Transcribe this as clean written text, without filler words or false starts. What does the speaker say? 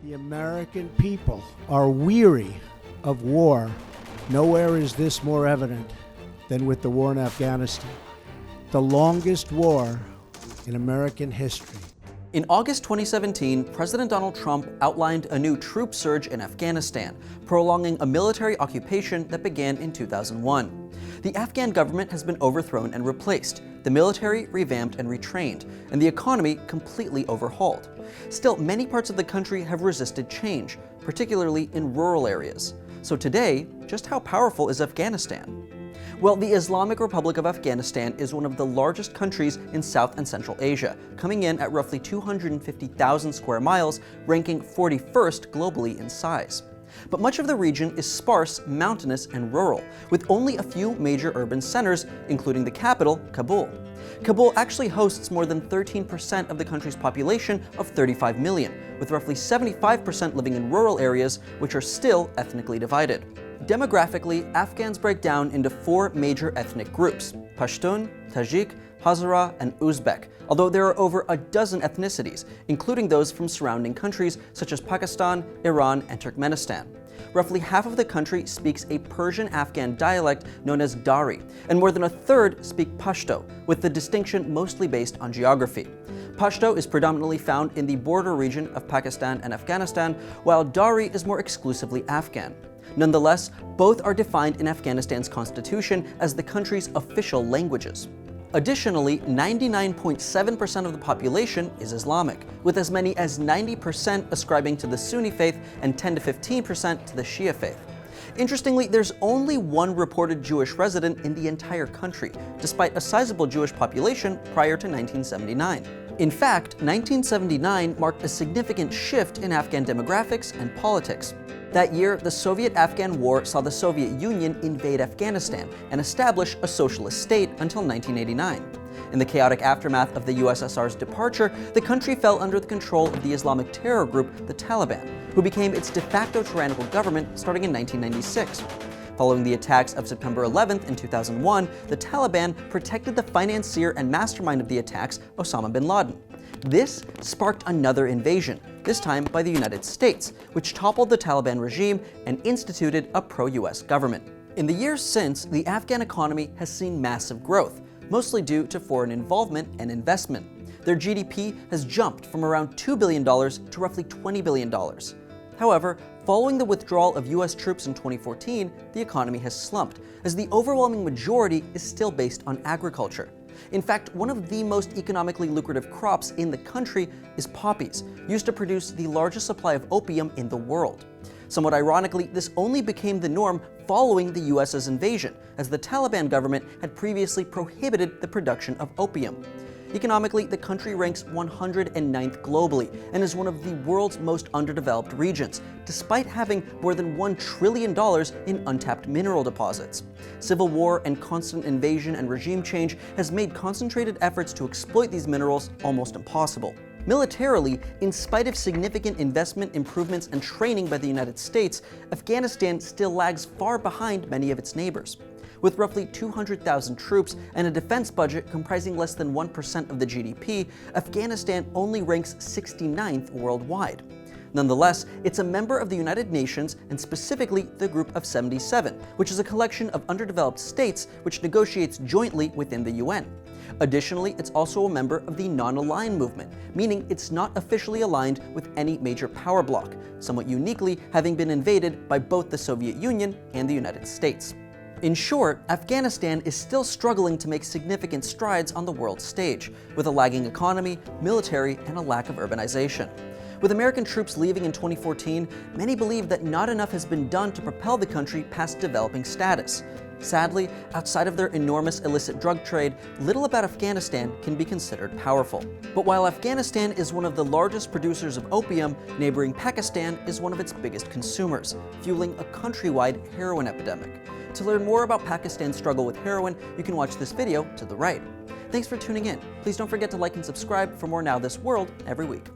The American people are weary of war. Nowhere is this more evident than with the war in Afghanistan, the longest war in American history. In August 2017, President Donald Trump outlined a new troop surge in Afghanistan, prolonging a military occupation that began in 2001. The Afghan government has been overthrown and replaced, the military revamped and retrained, and the economy completely overhauled. Still, many parts of the country have resisted change, particularly in rural areas. So today, just how powerful is Afghanistan? Well, the Islamic Republic of Afghanistan is one of the largest countries in South and Central Asia, coming in at roughly 250,000 square miles, ranking 41st globally in size. But much of the region is sparse, mountainous, and rural, with only a few major urban centers, including the capital, Kabul. Kabul actually hosts more than 13% of the country's population of 35 million, with roughly 75% living in rural areas, which are still ethnically divided. Demographically, Afghans break down into four major ethnic groups: Pashtun, Tajik, Hazara, and Uzbek, although there are over a dozen ethnicities, including those from surrounding countries such as Pakistan, Iran, and Turkmenistan. Roughly half of the country speaks a Persian-Afghan dialect known as Dari, and more than a third speak Pashto, with the distinction mostly based on geography. Pashto is predominantly found in the border region of Pakistan and Afghanistan, while Dari is more exclusively Afghan. Nonetheless, both are defined in Afghanistan's constitution as the country's official languages. Additionally, 99.7% of the population is Islamic, with as many as 90% ascribing to the Sunni faith and 10 to 15% to the Shia faith. Interestingly, there's only one reported Jewish resident in the entire country, despite a sizable Jewish population prior to 1979. In fact, 1979 marked a significant shift in Afghan demographics and politics. That year, the Soviet-Afghan War saw the Soviet Union invade Afghanistan and establish a socialist state until 1989. In the chaotic aftermath of the USSR's departure, the country fell under the control of the Islamic terror group, the Taliban, who became its de facto tyrannical government starting in 1996. Following the attacks of September 11th in 2001, the Taliban protected the financier and mastermind of the attacks, Osama bin Laden. This sparked another invasion, this time by the United States, which toppled the Taliban regime and instituted a pro-US government. In the years since, the Afghan economy has seen massive growth, mostly due to foreign involvement and investment. Their GDP has jumped from around $2 billion to roughly $20 billion. However, following the withdrawal of US troops in 2014, the economy has slumped, as the overwhelming majority is still based on agriculture. In fact, one of the most economically lucrative crops in the country is poppies, used to produce the largest supply of opium in the world. Somewhat ironically, this only became the norm following the US's invasion, as the Taliban government had previously prohibited the production of opium. Economically, the country ranks 109th globally and is one of the world's most underdeveloped regions, despite having more than $1 trillion in untapped mineral deposits. Civil war and constant invasion and regime change has made concentrated efforts to exploit these minerals almost impossible. Militarily, in spite of significant investment, improvements, and training by the United States, Afghanistan still lags far behind many of its neighbors. With roughly 200,000 troops and a defense budget comprising less than 1% of the GDP, Afghanistan only ranks 69th worldwide. Nonetheless, it's a member of the United Nations and specifically the Group of 77, which is a collection of underdeveloped states which negotiates jointly within the UN. Additionally, it's also a member of the non-aligned movement, meaning it's not officially aligned with any major power bloc, somewhat uniquely having been invaded by both the Soviet Union and the United States. In short, Afghanistan is still struggling to make significant strides on the world stage, with a lagging economy, military, and a lack of urbanization. With American troops leaving in 2014, many believe that not enough has been done to propel the country past developing status. Sadly, outside of their enormous illicit drug trade, little about Afghanistan can be considered powerful. But while Afghanistan is one of the largest producers of opium, neighboring Pakistan is one of its biggest consumers, fueling a countrywide heroin epidemic. To learn more about Pakistan's struggle with heroin, you can watch this video to the right. Thanks for tuning in. Please don't forget to like and subscribe for more Now This World every week.